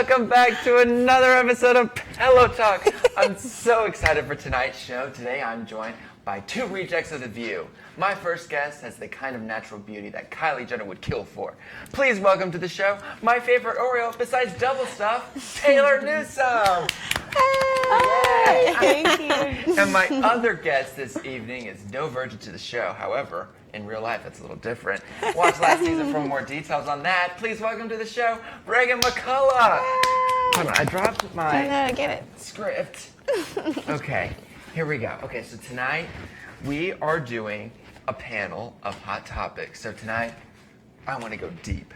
welcome back to another episode of Pillow Talk. I'm so excited for tonight's show. Today I'm joined by two rejects of The View. My first guest has the kind of natural beauty that Kylie Jenner would kill for. Please welcome to the show my favorite Oreo besides double stuff, Taylor Newsome. Hey! Thank you. And my other guest this evening is no virgin to the show. However, in real life, it's a little different. Watch last season for more details on that. Please welcome to the show, Reagan McCullough. Hold on, I dropped my script. Okay, here we go. Okay, so tonight we are doing a panel of hot topics. So tonight, I want to go deep.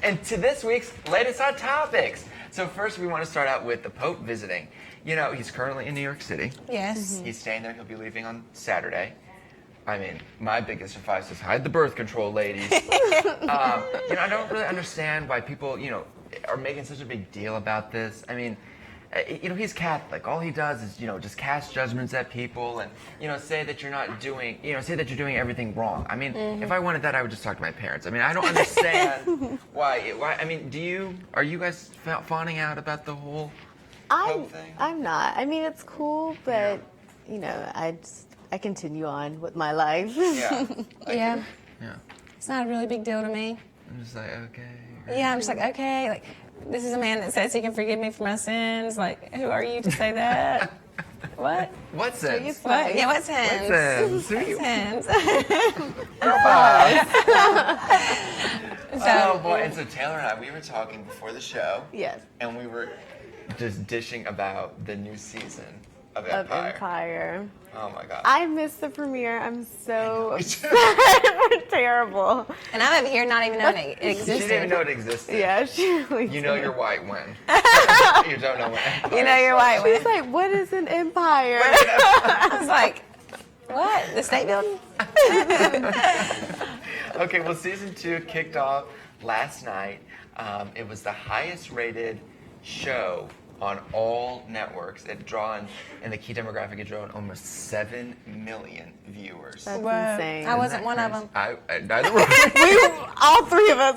And to this week's latest hot topics. So first, we want to start out with the Pope visiting. You know, he's currently in New York City. Yes. Mm-hmm. He's staying there. He'll be leaving on Saturday. I mean, my biggest advice is hide the birth control, ladies. I don't really understand why people, are making such a big deal about this. I mean, he's Catholic. All he does is, just cast judgments at people and, say that you're not doing, say that you're doing everything wrong. I mean, if I wanted that, I would just talk to my parents. I mean, I don't understand why. I mean, are you guys fawning out about the whole Pope thing? I'm not. I mean, it's cool, but, I continue on with my life. Yeah. Yeah. Yeah. It's not a really big deal to me. I'm just like, okay. Yeah, I'm just like, okay, like, this is a man that says he can forgive me for my sins. Like, who are you to say that? What? What sense? What? Yeah, what sins? What sense? Who are you? Sins. Oh boy! And so Taylor and I, we were talking before the show. Yes. And we were just dishing about the new season of Of Empire. Empire. Oh my God! I missed the premiere. I'm so upset. We're terrible. And I'm over here not even knowing it She existed. didn't even know it existed. Yeah, she really You know did. you're white when. You don't know when. You know you're white She's when. like, what is an empire? I was like, what? The state building? Okay, well, season 2 kicked off last night. It was the highest rated show on all networks. It drawn, in the key demographic, it drawn almost 7 million viewers. That's Whoa. insane. I wasn't one of them. Neither were we. All three of us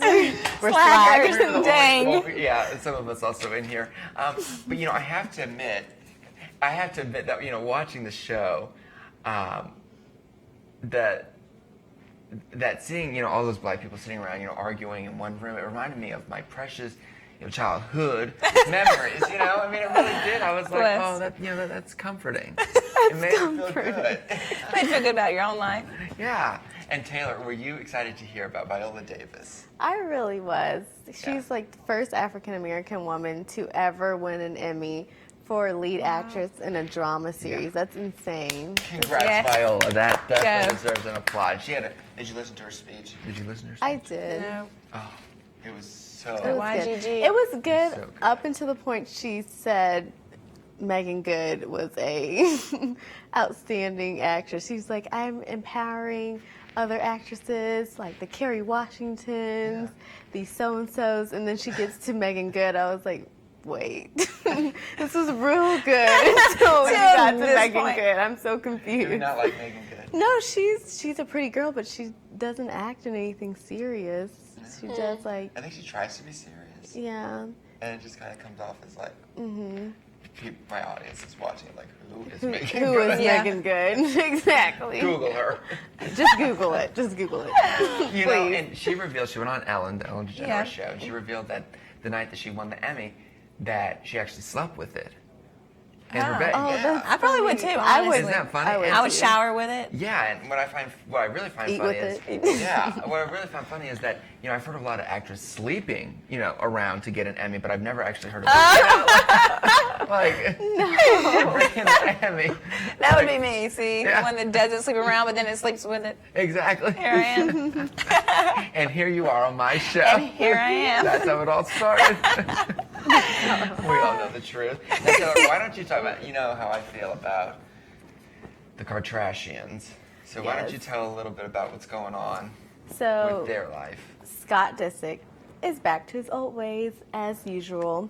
were Slackers. slackers. Dang. Well, yeah, some of us also in here. But I have to admit that watching the show, that seeing all those black people sitting around arguing in one room, it reminded me of my precious childhood memories. I mean, it really did. I was like, Bless. oh, that's comforting. It made me feel good. Made you feel good about your own life. Yeah. And Taylor, were you excited to hear about Viola Davis? I really was. She's Yeah. like the first African-American woman to ever win an Emmy for lead actress in a drama series. Yeah. That's insane. Congrats, Yeah. Viola. That definitely Go. deserves an applaud. Did you listen to her speech? Did you listen to her speech? I did. No. Oh, it was so... It was YGG. good. It was good So good. up until the point she said Megan Good was a outstanding actress. She's like, I'm empowering other actresses like the Kerry Washingtons, the so-and-sos, and then she gets to Megan Good. I was like, wait, this was real good until we got to this Megan point. Good. I'm so Do you confused. not like Megan Good? No, she's a pretty girl, but she doesn't act in anything serious. She does like, I think she tries to be serious. yeah. And it just kind of comes off as like... My audience is watching it like, who is Megan Who Good? is Yeah. Megan Good? Exactly. Google her. Just Google it. Just Google it. Please. And she revealed, she went on Ellen, the Ellen DeGeneres Yeah. show, and she revealed that the night that she won the Emmy, that she actually slept with it. In her bed. Oh, yeah. that's I probably would too, I would. honestly. Isn't that funny? I would shower with it. Yeah, and what I really find Eat funny with is, yeah, what I really find funny is that, I've heard of a lot of actors sleeping, around to get an Emmy, but I've never actually heard of bringing an Emmy. That would be me, see? Yeah. One that doesn't sleep around, but then it sleeps with it. Exactly. Here I am. And here you are on my show. And here I am. That's how it all started. We all know the truth. And so why don't you talk about, how I feel about the Kardashians. So why don't Yes. you tell a little bit about what's going on So with their life? Scott Disick is back to his old ways as usual.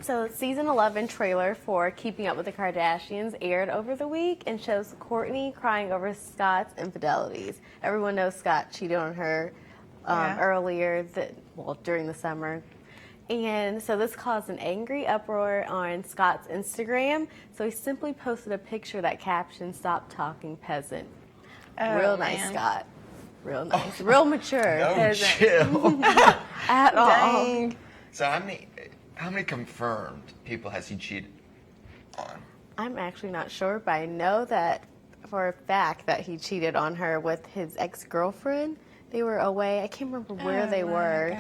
So season 11 trailer for Keeping Up with the Kardashians aired over the week and shows Kourtney crying over Scott's infidelities. Everyone knows Scott cheated on her Yeah. earlier, during the summer. And so this caused an angry uproar on Scott's Instagram. So he simply posted a picture that captioned, "Stop talking, peasant." Oh, Real nice, man. Scott. Real nice. Real mature. No Peasant. chill. At all. Dang. So how many confirmed people has he cheated on? I'm actually not sure, but I know that for a fact that he cheated on her with his ex-girlfriend. They were away. I can't remember where they were.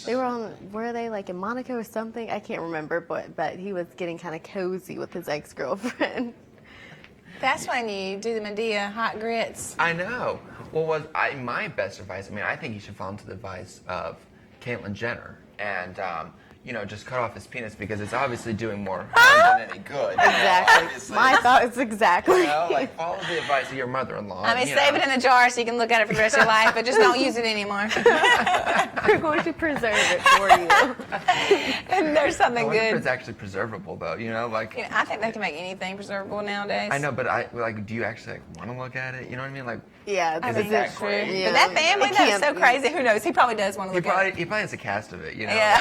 They were were they like in Monaco or something? I can't remember, but he was getting kind of cozy with his ex-girlfriend. That's when you do the Medea hot grits. I know. Well, my best advice? I mean, I think he should follow into the advice of Caitlyn Jenner and just cut off his penis because it's obviously doing more harm than any good. Exactly. Obviously. My thought is exactly. Like follow the advice of your mother-in-law. I mean, save it in a jar so you can look at it for the rest of your life, but just don't use it anymore. We're going to preserve it for you. And there's something I wonder if good. it's actually preservable though. I think they can make anything preservable nowadays. I know, but do you actually want to look at it? You know what I mean? Like, Yeah, I this think is that that's true. great? Yeah. But that family, It that's so can't be. crazy. Who knows? He probably does want to he look at it. probably has a cast of it. Yeah.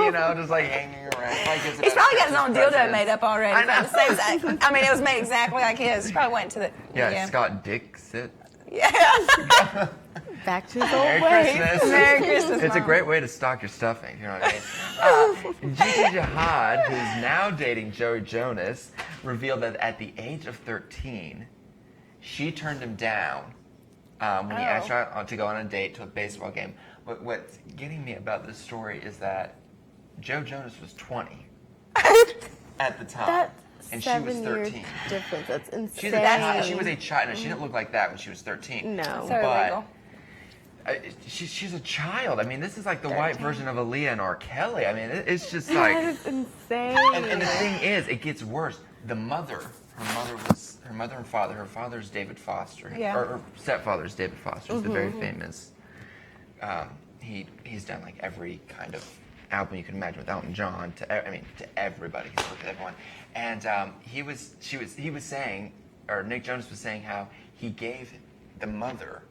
Just like hanging around. Like He's probably got his own dildo made up already. I know. It was made exactly like his. Probably went to the. Yeah, Scott Dixit. Yeah. back to his old Merry ways. Christmas. Merry Christmas. It's a Mom. great way to stock your stuffing. You know what I mean? Gigi Jihad, who's now dating Joey Jonas, revealed that at the age of 13, she turned him down when he asked her to go on a date to a baseball game. But what's getting me about this story is that Joe Jonas was 20 at the time, That's and she was 7-year 13. difference. That's insane. She was a child. No, she didn't look like that when she was 13. No. So But illegal. she's a child. I mean, this is like the white version of Aaliyah and R. Kelly. I mean, it's just like. That is insane. And the thing is, it gets worse. The mother, her mother and father. Her father's David Foster. Yeah. Or her stepfather's David Foster. He's the very famous. He's done like every kind of album you can imagine with Elton John to everybody. He's worked with everyone. And he was saying, or Nick Jonas was saying how he gave the mother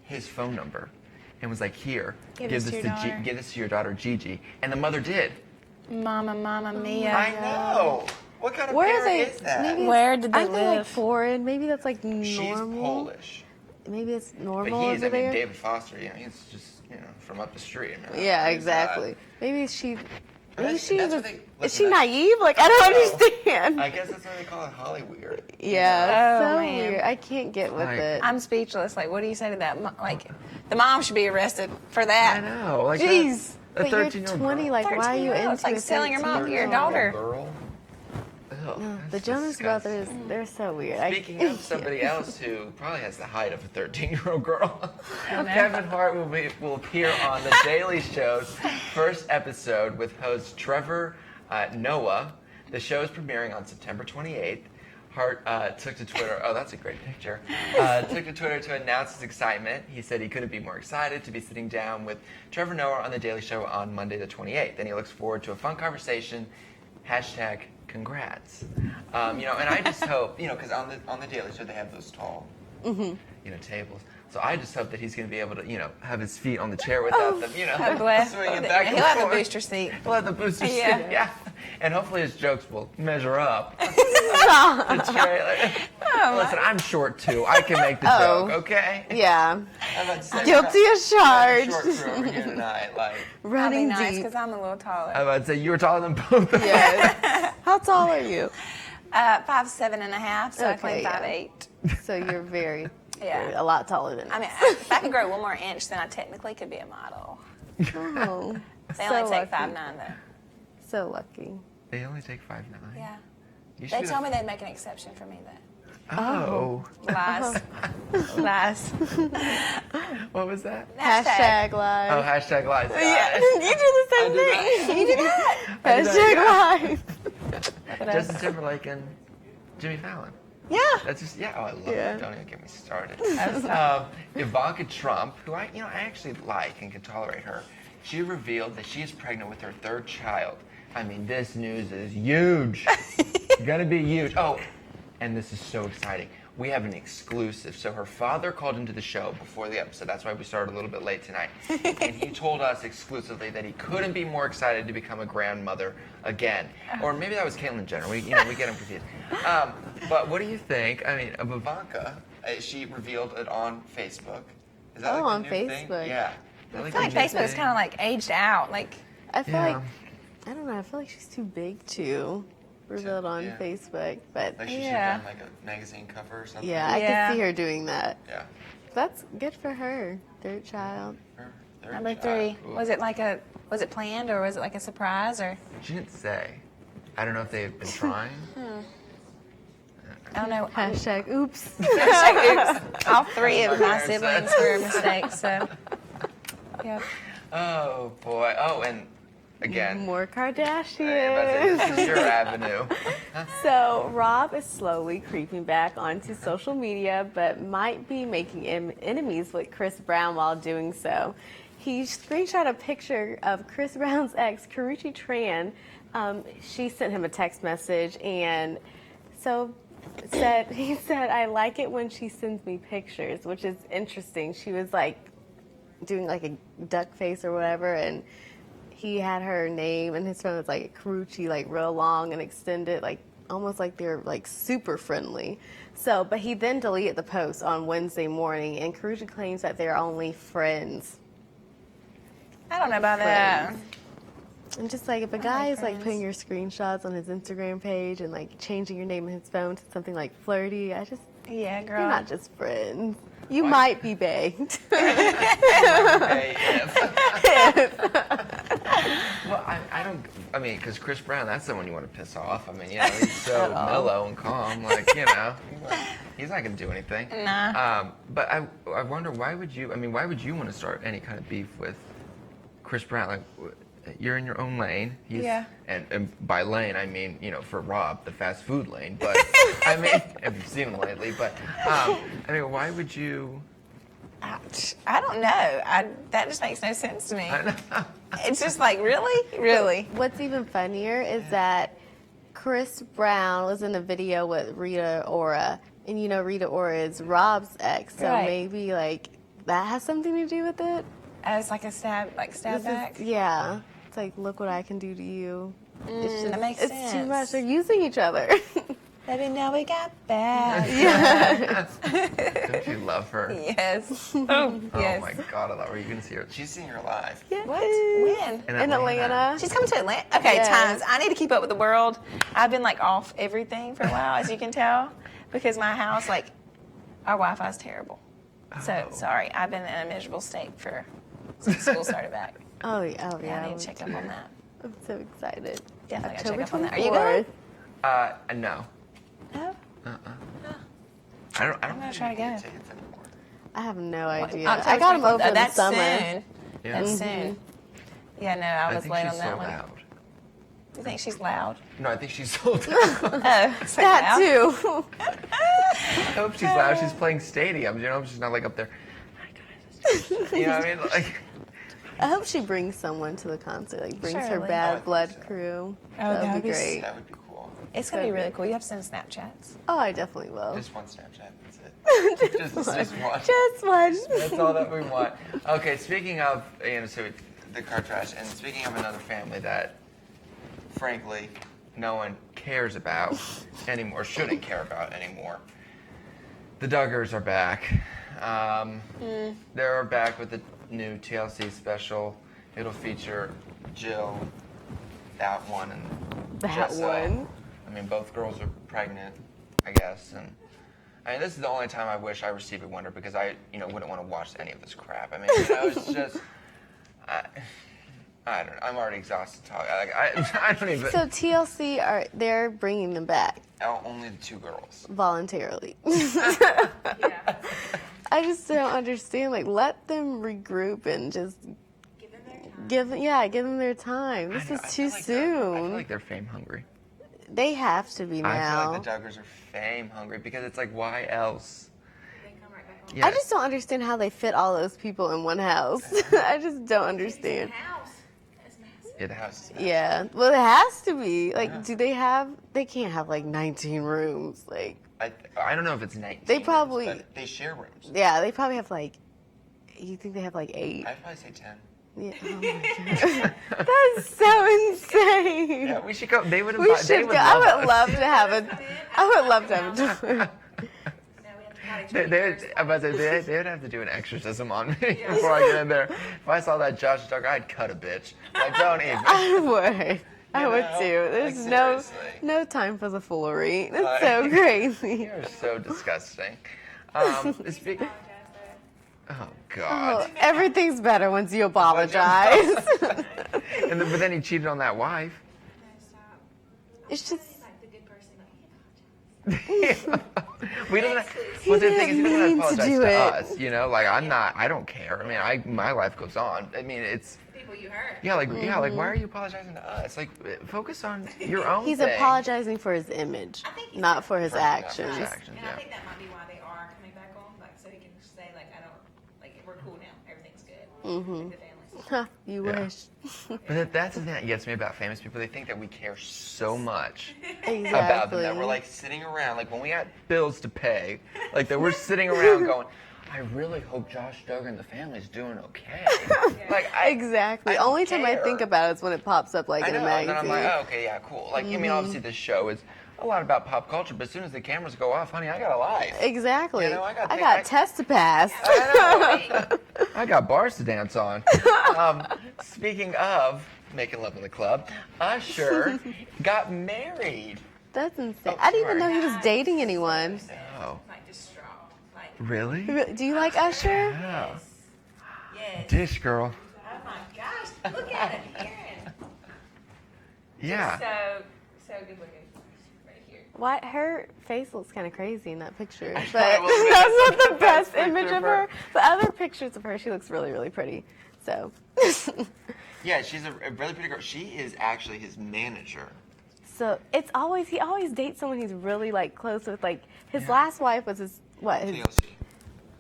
his phone number and was like, "Here, Give this to your daughter." Gigi." And the mother did. Mama mia. I know. What kind of Where are parent they? is that? Maybe Where did they aren't they like live? foreign? Maybe that's like normal. She's Polish. Maybe it's But normal he's, over there. David Foster, he's just, from up the street. I mean, Yeah, he's, exactly. Maybe she. Maybe that's- she that's was. what they- Is listen, she that's- naive? Like I don't understand. I guess that's why they call it Hollyweird. Yeah, Oh, so man. weird. I can't get with Like- it. I'm speechless. Like, what do you say to that? Like, the mom should be arrested for that. I know. Like Jeez. A But you're 13-year-old 20. girl. Like, why are you 13-year-old. into It's like a selling your mom for your 13-year-old? daughter. Girl. Ugh, The that's Jonas disgusting. Brothers, they're so weird. Speaking of somebody else who probably has the height of a 13-year-old girl, Kevin Hart will appear on The Daily Show's first episode with host Trevor Noah. The show is premiering on September 28th. Hart took to Twitter. Oh, that's a great picture. Took to Twitter to announce his excitement. He said he couldn't be more excited to be sitting down with Trevor Noah on The Daily Show on Monday the 28th. And he looks forward to a fun conversation. #congrats. And I just hope, because on the Daily Show they have those tall, tables. So I just hope that he's going to be able to, have his feet on the chair without them, God bless. swinging back and He'll have the forth. booster seat. He'll have the booster seat, Yeah. yeah. And hopefully his jokes will measure up. The trailer. Listen, I'm short too. I can make the Oh. joke, okay? Yeah. I'm about to say, Guilty as we're not charged. short crew over here tonight. Like, I'll be Running nice deep. because I'm a little taller. I'm about to say you were taller than both of us. Yes. How tall are you? 5'7.5", so I claim Okay, yeah. 5'8". So you're very, Yeah. a lot taller than I me. mean, if I could grow 1 more inch, then I technically could be a model. Oh, They so only take lucky. 5'9", though. So lucky. They only take 5'9". Yeah. You They should told me they'd make an exception for me, though. Oh. Lies. Lies. What was that? Hashtag live. Oh, hashtag lies. Yeah, you do the same thing. You did that. Hashtag live. Justin Timberlake and Jimmy Fallon. Yeah. That's just, yeah, oh, I love Yeah. it. Don't even get me started. Ivanka Trump, who I actually like and can tolerate her, she revealed that she is pregnant with her 3rd child. I mean, this news is huge. Gonna be huge. Oh, and this is so exciting. we have an exclusive. So her father called into the show before the episode. That's why we started a little bit late tonight. And he told us exclusively that he couldn't be more excited to become a grandmother again. Or maybe that was Caitlyn Jenner. We get him confused. But what do you think? I mean, of Ivanka, she revealed it on Facebook. Is that on the new thing? Facebook. Yeah. I feel like Facebook's kind of like aged out. Like, I feel like, I don't know, I feel like she's too big to reveal it on Facebook. But Like she should have done like a magazine cover or something. yeah, I can see her doing that. Yeah. That's good for her. Third child. number 3. Was it planned or was it like a surprise or? She didn't say. I don't know if they've been trying. I don't know. Hashtag oops. Oops. All 3 of my parents siblings said. were mistakes, so. Yeah. Oh boy. Oh, and again. More Kardashians. This is your avenue. So Rob is slowly creeping back onto social media, but might be making enemies with Chris Brown while doing so. He screenshot a picture of Chris Brown's ex, Karrueche Tran. She sent him a text message, and so he said, "I like it when she sends me pictures," which is interesting. She was like doing like a duck face or whatever, and he had her name, and his phone was like Karrueche, like real long and extended, like almost like they're like super friendly. So, but he then deleted the post on Wednesday morning, and Karrueche claims that they're only friends. I don't know about that. And just like if a guy is like putting your screenshots on his Instagram page and like changing your name in his phone to something like flirty, Yeah, girl. you're not just friends. You might be baked. Hey, well, I mean, because Chris Brown, that's the one you want to piss off. I mean, he's so mellow and calm. Like, he's not going to do anything. Nah. But I wonder, why would you want to start any kind of beef with Chris Brown? Like, you're in your own lane. And by lane, I mean, for Rob, the fast food lane. But, I mean, if you've seen him lately. But, I mean, why would you? I don't know. That just makes no sense to me. It's just like, really? What's even funnier is that Chris Brown was in a video with Rita Ora. And Rita Ora is Rob's ex. So maybe like that has something to do with it. As like a stab back? Yeah. It's like, look what I can do to you. It's just, that makes it's sense. too much. They're using each other. Baby, now we got back. Don't you love her? Yes. Oh yes. my God, I love her. You can see her. She's seeing her live. Yeah. What? When? In Atlanta. She's coming to Atlanta? Okay, Yes. times. I need to keep up with the world. I've been like off everything for a while, as you can tell, because my house, like, our Wi-Fi's terrible. So, sorry, I've been in a miserable state since school started back. Oh, yeah. Yeah, I need to check up on that. I'm so excited. Definitely gotta October check up on that. Are you going? 24th. No. No? I don't I'm gonna try to go. get tickets anymore. I have no idea. October I got them 24th. over the That's summer. soon. Yeah. That's soon. Yeah, no, I was think late she's on that sold one. out. You think she's loud? No, I think she's sold out. Oh, it's like That loud? too. I hope she's loud. She's playing stadiums. She's not like up there. You know what I mean? Like, I hope she brings someone to the concert. Like brings her Surely. Bad Blood crew. Oh, that would be that'd be great. that would be cool. It's gonna be really cool. You have to send Snapchats. Oh, I definitely will. Just one Snapchat. That's it. just one. Just one. That's all that we want. Okay, speaking of, so the car trash, and speaking of another family that, frankly, no one cares about anymore, shouldn't care about anymore. The Duggars are back. They're back with the new TLC special. It'll feature Jill, that one, and That Jessel. one. I mean, both girls are pregnant, I guess, and I mean, this is the only time I wish I received a Wonder because I, wouldn't want to watch any of this crap. I mean, it's just, I don't know. I'm already exhausted talking. I don't even. So TLC they're bringing them back Only the 2 girls. voluntarily. Yeah. I just don't understand. Like, let them regroup and just give them their time. This is too I feel soon. like they're fame hungry. They have to be I now. feel like the Duggars are fame hungry because it's like, why else? I just don't understand how they fit all those people in one house. I just don't understand. Yeah, the house is Yeah. Well, it has to be. Like, do they can't have like 19 rooms. Like, I don't know if it's 19. They probably- rooms, but they share rooms. Yeah, they probably have like. You think they have like 8? I'd probably say 10. Yeah. Oh my God. That's so insane. Yeah, we should go. They would We invite. They should would go. I love would us. love to have a. I would love to have a tour. I'm about to say, they would have to do an exorcism on me before I get in there. If I saw that Josh Duggar, I'd cut a bitch. Like, don't even. I would. I would know? too. There's Like, no seriously. time for the foolery. That's Like- so crazy. You're so disgusting. Speak. Oh Oh, God. everything's better once you apologize. And then, but then he cheated on that wife. It's just. We don't. He Well, the thing is, he didn't doesn't mean to apologize do to it. us. You know, like I'm not. I don't care. I mean, my life goes on. I mean, it's. People you hurt. Yeah, like why are you apologizing to us? Like, focus on your own. He's thing. apologizing for his image, I think he's not for his For- not for actions. his actions. And I Yeah. think that might be why they are coming back on, like, so he can say, like, I don't, like, we're cool now, everything's good. Mhm. Like, the families. Huh, you Yeah. wish. But that's the thing that gets me about famous people. They think that we care so much Exactly. about them that we're like sitting around, like when we got bills to pay, like that we're sitting around going, I really hope Josh Duggar and the family's doing okay. Like Exactly. I don't Only time I think care. about it is when it pops up like I in know, a and magazine. then I'm like, oh, okay, yeah, cool. Like, I mean, obviously this show is a lot about pop culture, but as soon as the cameras go off, honey, I got a life. Exactly. You know, I got tests to pass. I know. I got bars to dance on. Speaking of making love in the club, Usher got married. That's insane. Oh, I didn't even know sorry. he was dating anyone. Oh, Like, distraught. Like, really? Do you like Usher? Yeah. yes. Dish girl. Oh my gosh, look at him, Aaron. Yeah. So good looking. Right here. Why her face looks kind of crazy in that picture, I but know, well, that's not that's the the best best image picture of of her. her. The other pictures of her, she looks really, really pretty. So, Yeah, she's a really pretty girl. She is actually his manager. so he always dates someone he's really like close with. Like his last wife was his TLC.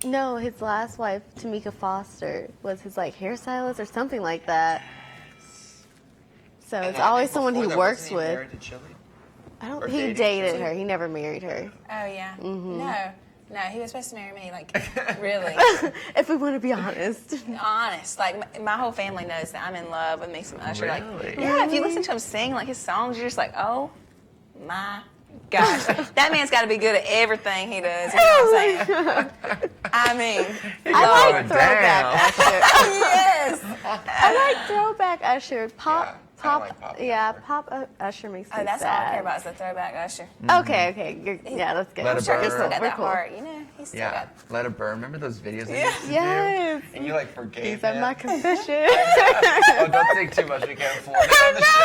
no, his last wife Tamika Foster was his like hairstylist or something like that. So And it's I think always someone before he that, works wasn't he with. married to Chili? I don't. or He dating dated Chili? her. He never married her. Oh, yeah. Mm-hmm. No, he was supposed to marry me, like, really. If we want to be honest. Honest. Like, my whole family knows that I'm in love with me some Usher. Like, Really? yeah, if you listen to him sing, like, his songs, you're just like, oh, my gosh. That man's got to be good at everything he does. You know what I'm saying? I mean, I like Going throwback down. Usher. yes. I like throwback Usher. Pop, Yeah, I don't pop, like pop yeah, Usher. pop Usher makes me Oh, that's sad. all I care about is the throwback Usher. Okay, yeah, that's good. Let it Sure, he's burn. still got We're that cool. heart, you know? He's still Yeah, got let it burn. Remember those videos they Yeah. used to Yes. do? And you like forgave These are him? my confessions. Oh, don't think too much. We can't afford it on the show.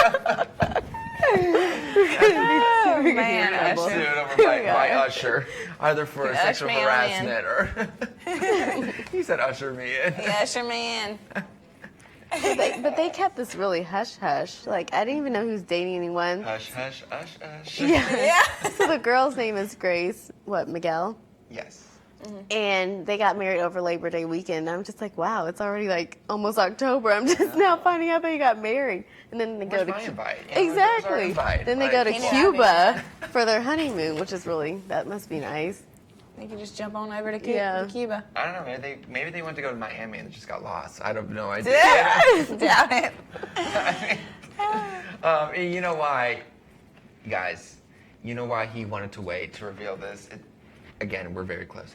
Oh, man, I'm Usher. sued over by Usher, either for sexual Usher me on harassment or. He said Usher me in. Yeah, Usher man. But they kept this really hush hush. Like I didn't even know he was dating anyone. Hush, hush, hush, hush. Yeah. So the girl's name is Grace. Miguel? Yes. And they got married over Labor Day weekend. I'm just like, wow, it's already like almost October. I'm just now finding out they got married. And then they go Where's to my Cu- invite? You know, where's our Exactly. invite? Then they Like- go to He knew Cuba for their honeymoon, which is really that must be nice. You can just jump on over to Cuba. Yeah. To Cuba. I don't know. Maybe they went to go to Miami and they just got lost. I have no idea. Doubt it. You know why, guys? You know why he wanted to wait to reveal this? Again, we're very close.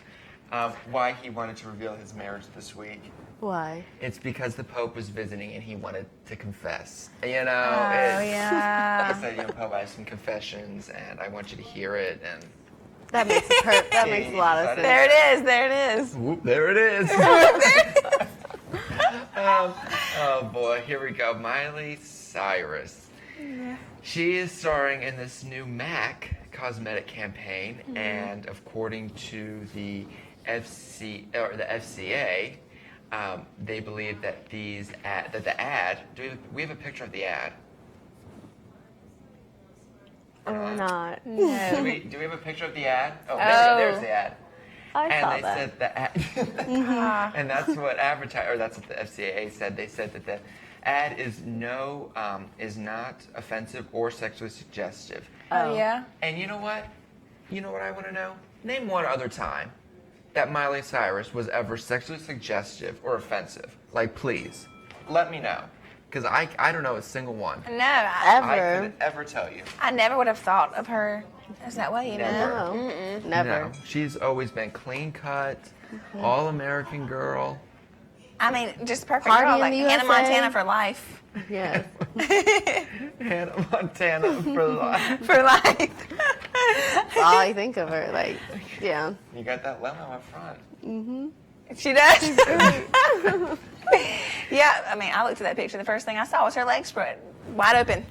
Why he wanted to reveal his marriage this week? Why? It's because the Pope was visiting and he wanted to confess. You know, Oh, he yeah. said, you know, Pope, I have some confessions and I want you to hear it. And That makes it that makes a lot of sense. There it is. There it is. whoop, there it is. Oh boy, here we go. Miley Cyrus. She is starring in this new MAC cosmetic campaign, and according to the FCA, they believe that the ad. Do we have a picture of the ad? Or not. Do we have a picture of the ad? Oh, Oh. there's the ad. I And saw they that. said the ad, and that's what that's what the FCA said. They said that the ad is not offensive or sexually suggestive. Oh, yeah. And you know what? You know what I want to know? Name one other time that Miley Cyrus was ever sexually suggestive or offensive. Like, please, let me know. Because I don't know a single one. No, I Ever. couldn't ever tell you. I never would have thought of her as that way, you know? Never. No. Never. No, she's always been clean cut, all American girl. I mean, just perfect Party girl, in like the Hannah USA. Montana for life. Yes. Hannah Montana for life. For life. That's all I think of her. Like, yeah. You got that lemon up front. She does. Yeah, I mean, I looked at that picture. The first thing I saw was her legs spread wide open,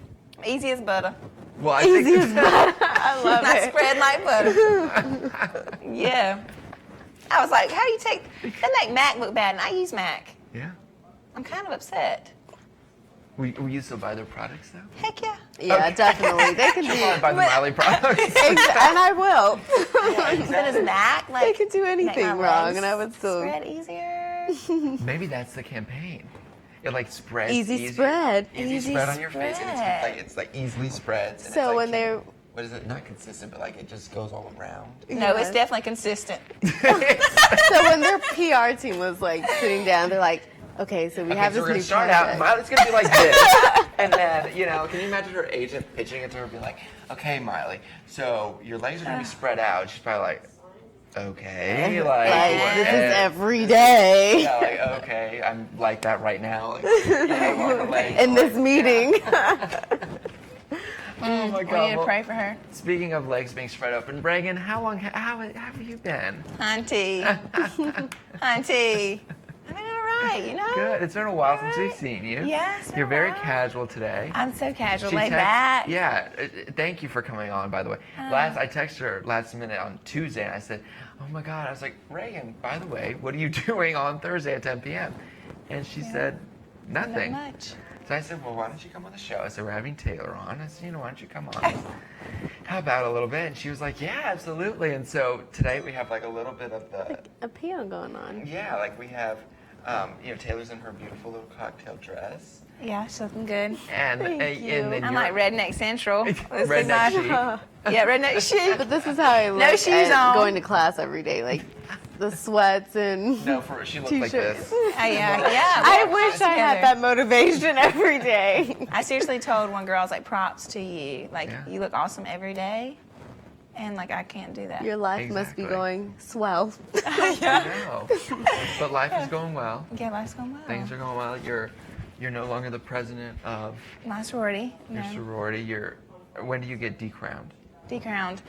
easy as butter. Well, I think I love Not it. spread like butter. Yeah. I was like, how do you take that? Make Mac look bad, and I use Mac. Yeah. I'm kind of upset. Will you still buy their products though? Heck yeah. Yeah, definitely. They can do I'll it. buy the Miley products. And I will. But is Mac like They could do make anything my wrong, legs and I would still. spread easier? Maybe that's the campaign. It like spreads Easy easier. spread. Easy Easy spread on your face, and spread. it's like easily spreads. And So it's like, when they're. what is it? Not consistent, but like it just goes all around. No, it's Yes. definitely consistent. So when their PR team was like sitting down, they're like, okay, so we have so this we're gonna new start out. project. Miley's gonna be like this, and then can you imagine her agent pitching it to her, being like, "Okay, Miley, so your legs are gonna be spread out." She's probably like, "Okay, like Like, this is eh, every day yeah, like okay, I'm like that right now." Like, the legs, in this meeting. oh my We need god! to Well, pray for her. speaking of legs being spread open, Reagan, how have you been? Auntie. Auntie. I've been all right, you know? Good. It's been a while since we've seen you. Yeah, it's been You're a very while. casual today. I'm so casual, She laid text- back. Yeah. Thank you for coming on, by the way. I texted her last minute on Tuesday, and I said, "Oh my God!" I was like, "Reagan, by the way, what are you doing on Thursday at 10 p.m.?" And she said, "Nothing." Not much. So I said, "Well, why don't you come on the show?" I said, "We're having Taylor on." I said, "Why don't you come on? How about a little bit?" And she was like, "Yeah, absolutely." And so today we have like a little bit of the Appeal going on. yeah, like we have. Taylor's in her beautiful little cocktail dress, Yeah, she's looking good. and Thank you. and then I'm you're- like Redneck Central. This is Redneck my- chic. Yeah, Redneck chic. But this is how I look No shoes on. going to class every day. Like, the sweats and No, she looks like T-shirts. this. Yeah. I we wish got I had together. that motivation every day. I seriously told one girl, I was like, props to you. Like, Yeah. you look awesome every day. And, like, I can't do that. Your life must Exactly. be going swell. I know. But life is going well. Yeah, life's going well. Things are going well. You're no longer the president of My sorority. your No. sorority. When do you get decrowned? Decrowned.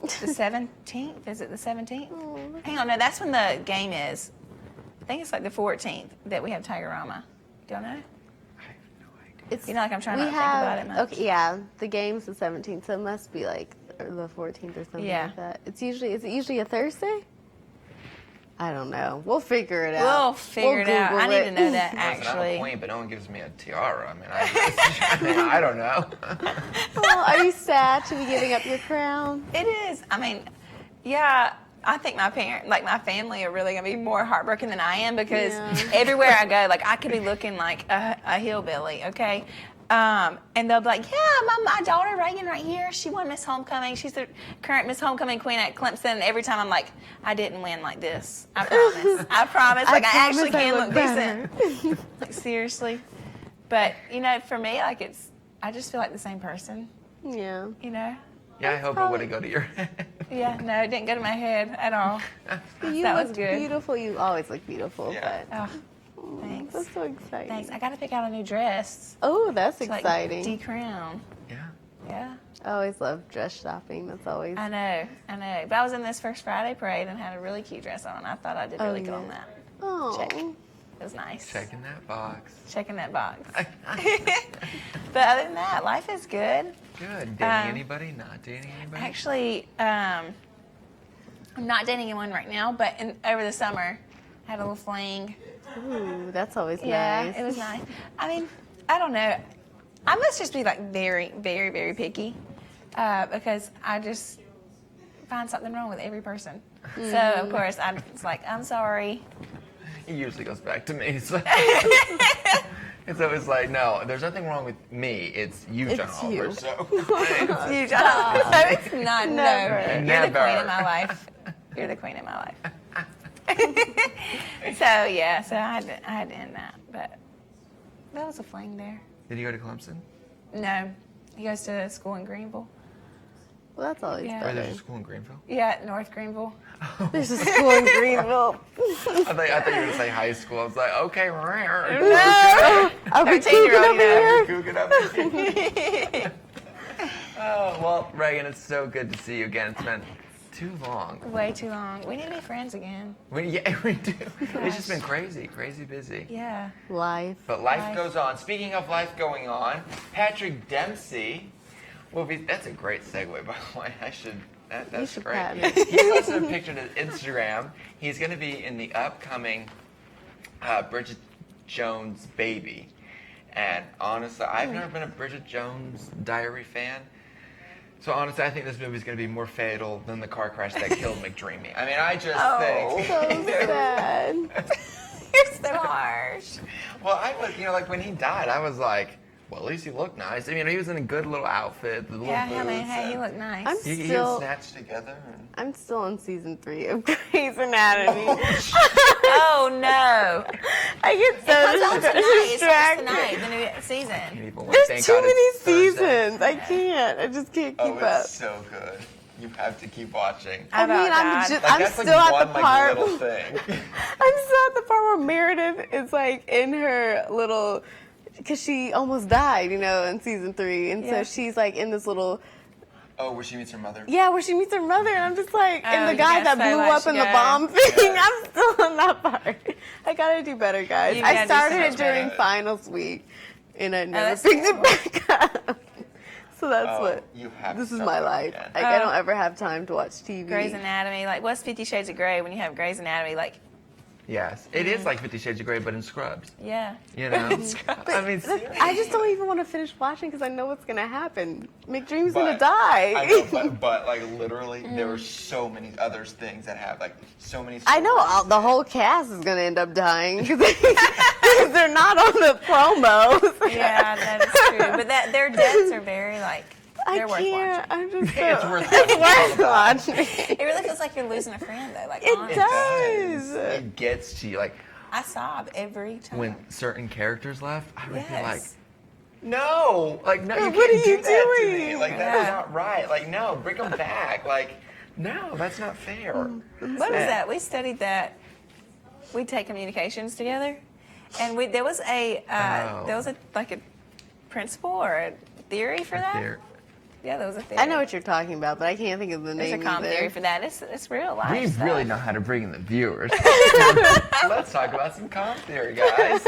The 17th? Is it the 17th? Hang on, no, that's when the game is. I think it's like the 14th that we have Tigerama. Do y'all know? I have no idea. It's, You know, like I'm trying we not to think about it much. Okay, yeah, the game's the 17th, so it must be like the 14th or something Yeah. like that. Is it usually a Thursday? I don't know. We'll figure it out. We'll figure it out. Google I need to it. know that Listen, I'm a actually. queen, but no one gives me a tiara. I mean, I don't know. Oh, are you sad to be giving up your crown? It is. I mean, yeah. I think my family are really gonna be more heartbroken than I am because Yeah. everywhere I go, like I could be looking like a hillbilly, okay? And they'll be like, yeah, my daughter Reagan right here, she won Miss Homecoming. She's the current Miss Homecoming queen at Clemson. And every time I'm like, I didn't win like this. I promise. I promise. Like I actually promise I can look look better. decent. Like seriously. But for me, like I just feel like the same person. Yeah. Yeah, I hope it probably- wouldn't go to your head. Yeah, no, it didn't go to my head at all. You That was look good. beautiful. You always look beautiful. Yeah. But Oh, thanks. that's so exciting. Thanks. I got to pick out a new dress. Oh, that's to, like, exciting. decrown. Yeah. Yeah. I always love dress shopping. That's always. I know. But I was in this First Friday parade and had a really cute dress on. I thought I did really good yeah. on that. Oh. Check. It was nice. Checking that box. Checking that box. But other than that, life is good. Good. Dating anybody? Not dating anybody? Actually, I'm not dating anyone right now, but over the summer, I had a little fling. Ooh, that's always Yeah, nice. it was nice. I mean, I don't know. I must just be like very, very, very picky because I just find something wrong with every person. So of course I'm just like, I'm sorry. It usually goes back to me. So. And so it's like, no, there's nothing wrong with me. It's you, John It's Oliver. you. So You, John. No, it's not. Never. No, you're the Never. queen of my life. You're the queen of my life. So yeah, so I had to end that, but that was a fling there. did you go to Clemson? No, he goes to school in Greenville. Well, that's always Yeah. Or there's a better. school in Greenville? Yeah, North Greenville. There's a school in Greenville. I thought you were going to say high school. I was like, okay. No. Are we 13-year-old, cooking yeah. over here? Google up. Oh, well, Reagan, it's so good to see you again. It's been too long. Way too long. We need to be friends again. Yeah, we do. It's Gosh. just been crazy busy. Yeah. Life. But life Life. goes on. Speaking of life going on, Patrick Dempsey will be. That's a great segue, by the way. That's should great. pat me. He posted a picture to Instagram. He's going to be in the upcoming Bridget Jones Baby. And honestly, I've never been a Bridget Jones Diary fan. So honestly, I think this movie is going to be more fatal than the car crash that killed McDreamy. I mean, I just think. So sad. You're so harsh. Well, I was, like when he died, I was like, well, at least he looked nice. I mean, he was in a good little outfit, the little Yeah, boots. hey, he and looked nice. I'm he was still. snatched together. And... I'm still on season 3 of Grey's Anatomy. Oh no! I get It comes on so tonight. It starts distracted. tonight. The new season. can't even wait. There's Thank too God many it's Thursday. seasons. I can't. I just can't keep Oh, up. it's so good. You have to keep watching. I mean, About I'm that. just, Like, I'm that's still like at one the part. little thing. I'm still at the part where Meredith is like in her little, because she almost died, in season 3, and Yeah. so she's like in this little, Oh, where she meets her mother. where she meets her mother, and I'm just like, Oh, and the you guy gotta that say blew what up she in the got. bomb thing. Yeah. I'm still on that part. I gotta do better, guys. You I gotta do started so it much during better. finals week, and I never that's picked terrible. it back up. So that's Oh, what. you have This to is start my watching life. again. Like, I don't ever have time to watch TV. Grey's Anatomy. Like, what's 50 Shades of Grey when you have Grey's Anatomy? Like, Yes, it is like 50 Shades of Grey, but in scrubs. yeah. You know. I mean, I just don't even want to finish watching because I know what's gonna happen. McDream's gonna But- die. I know, but like literally, there were so many other things that have like so many. I know stories. the whole cast is gonna end up dying because they're not on the promos. Yeah, that is true. But their deaths are very, like, I they're worth can't. watching. I'm just. It's so- worth It's watching. worth watching. It really feels like you're losing a friend, though. Like, It honestly. does. It gets to you. Like I sob every time. when certain characters left, I would be like, Yes. no, like no, you What can't are do you that to me. doing? Like that is Yeah. not right. Like no, bring them back. Like no, that's not fair. What is that? We studied that. We take communications together, and there was a like a principle or a theory for that. There- Yeah, there was a theory. I know what you're talking about, but I can't think of the There's a name common either. theory for that. It's real life. We stuff. really know how to bring in the viewers. Let's talk about some comp theory, guys.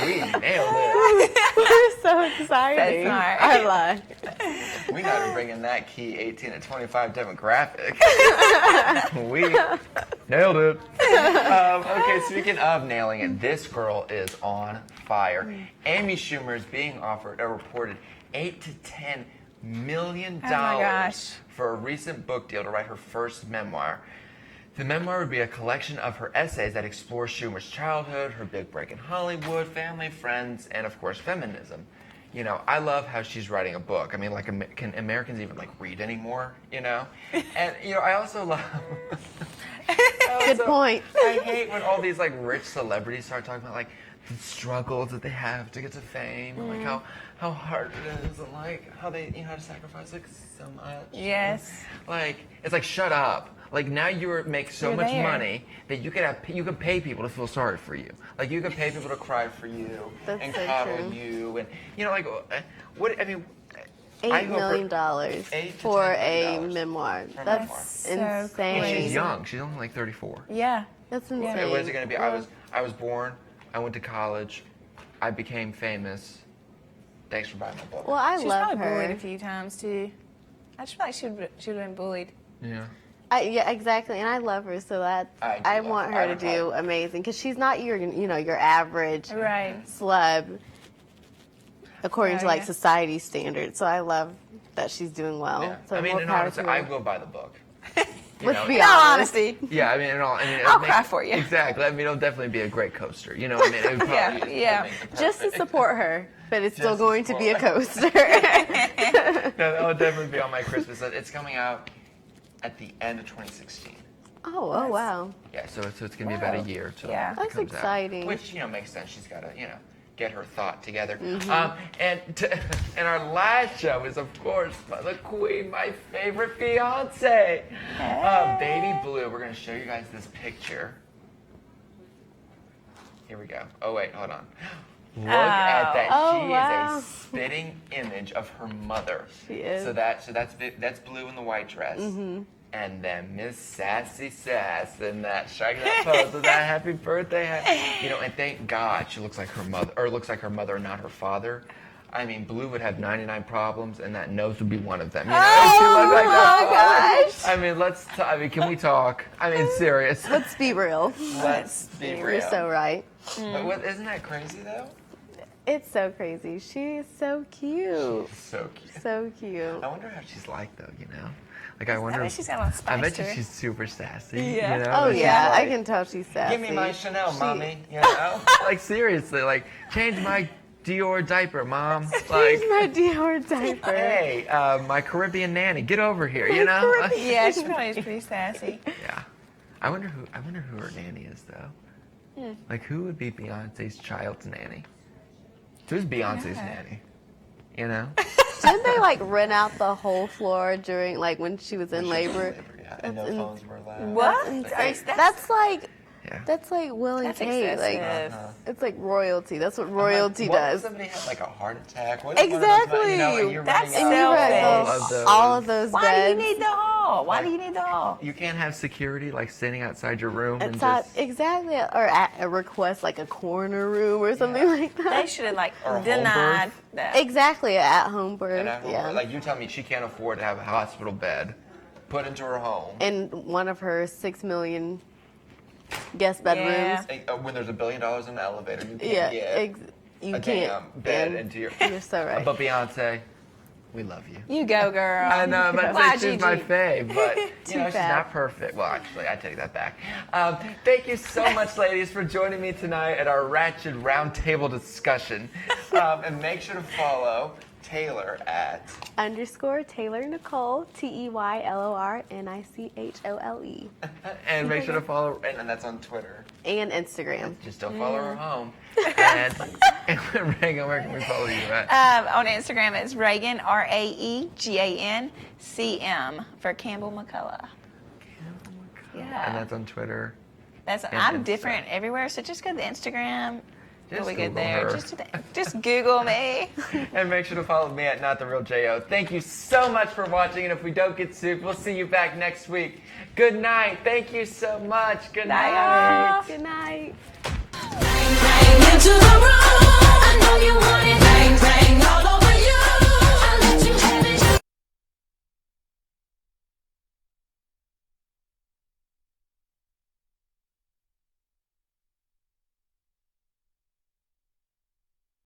We nailed it. We're so excited. That's I smart. lie. We know how to bring in that key 18 to 25 demographic. We nailed it. Okay, speaking of nailing it, this girl is on fire. Amy Schumer is being offered a reported $8 to $10 million Oh my gosh. for a recent book deal to write her first memoir. The memoir would be a collection of her essays that explore Schumer's childhood, her big break in Hollywood, family, friends, and of course feminism. I love how she's writing a book. I mean, like, can Americans even like read anymore? And I also love. Good point. I hate when all these like rich celebrities start talking about like the struggles that they have to get to fame, and like how hard it is, and like how they how to sacrifice like so much. Yes. Like it's like shut up. Like now you make so You're much there. money that you could pay people to feel sorry for you. Like you could pay people to cry for you That's and so coddle true. you, and like what I mean. $8 million $8 to for $10 a million memoir. for a That's memoir. So insane. And she's Crazy. young. She's only like 34. Yeah. That's Yeah. insane. Okay, what is it going to be? I was born. I went to college. I became famous. Thanks for buying my book. Well, I She was love probably bullied her. a few times too. I just feel like she would have been bullied. Yeah. Yeah, exactly, and I love her, so that I do I love want her. I her to would do probably- amazing because she's not your your average Right. celeb according to Oh, like yeah. society standards. So I love that she's doing well. Yeah. So I mean, more and power honestly, to her. I will buy the book. Let's be In all honest. honesty. Yeah, I mean, I'll cry for you. Exactly. I mean, it'll definitely be a great coaster. You know what I mean? It would probably, Yeah. make it Just to perfect. support her, but it's still Just to going to be a support coaster. No, that will definitely be on my Christmas list. It's coming out at the end of 2016. Oh wow. Yeah, so it's going to be about a year till Yeah. it That's comes out. exciting. Which, makes sense. She's got to, get her thought together. Mm-hmm. And our last show is, of course, by the queen, my favorite fiance, Baby Blue. We're going to show you guys this picture. Here we go. Oh, wait, hold on. Look at that. Oh, She wow. is a spitting image of her mother. She is. So that's Blue in the white dress. Mm-hmm. And then Miss Sassy Sass in that shaking that pose with that happy birthday hat. And thank God she looks like her mother, or looks like her mother, not her father. I mean, Blue would have 99 problems, and that nose would be one of them. She looked like her father. gosh. I mean, can we talk? I mean, serious. Let's be real. Let's be real. You're so right. But isn't that crazy though? It's so crazy. She's so cute. So cute. So cute. I wonder how she's like though. Like I wonder. I bet she's got a lot of spice I bet to her. she's super sassy. Yeah. Oh She's yeah, I like, can tell she's sassy. Give me my Chanel, She- mommy. Like seriously, like change my Dior diaper, mom. Like, Change my Dior diaper. hey, my Caribbean nanny, get over here. You know? Yeah, she probably is pretty sassy. Yeah. I wonder who her nanny is though. Like who would be Beyonce's child's nanny? Who's Beyonce's nanny? Didn't they like rent out the whole floor during when she was in labor? Yeah, and no phones were allowed. What? That's like Yeah. Will and That's Kate. Like excessive. it's like royalty. That's what royalty What if does. somebody had like a heart attack? What if one of those, Exactly. and you're That's running And you out read selfish. those, all of those Why do you beds. need the hall? Why do you need the hall? You can't have security like sitting outside your room and Inside, just exactly, or at a request like a corner room or something like They that. should have Or a home denied birth. that. Exactly, at home birth. and have Yeah. like you tell me she can't afford to have a hospital bed put into her home In one of her 6 million guest bedrooms. when there's $1 billion in the elevator. You can't Yeah, get you a can't. damn bed and into your. You're so right. But Beyonce, we love you. You go, girl. I know, I'm about Why, to say she's my Gigi? fave, but she's fab. not perfect. Well, actually, I take that back. Thank you so much, ladies, for joining me tonight at our Ratchet Roundtable discussion. And make sure to follow Taylor at _ Taylor Nicole, TEYLORNICHOLE. and make sure to follow, and that's on Twitter. And Instagram. Just don't follow her home. And Reagan, where can we follow you at? On Instagram, it's Reagan, RAEGANCM for Campbell McCullough. And Yeah. that's on Twitter. I'm different everywhere, so just go to the Instagram. Just We'll be good Google there. her. Just Google me. And make sure to follow me at NotTheRealJO. Thank you so much for watching, and if we don't get sued, we'll see you back next week. Good night. Thank you so much. Good Bye, night. y'all. Good night. Into the room. I know you want it.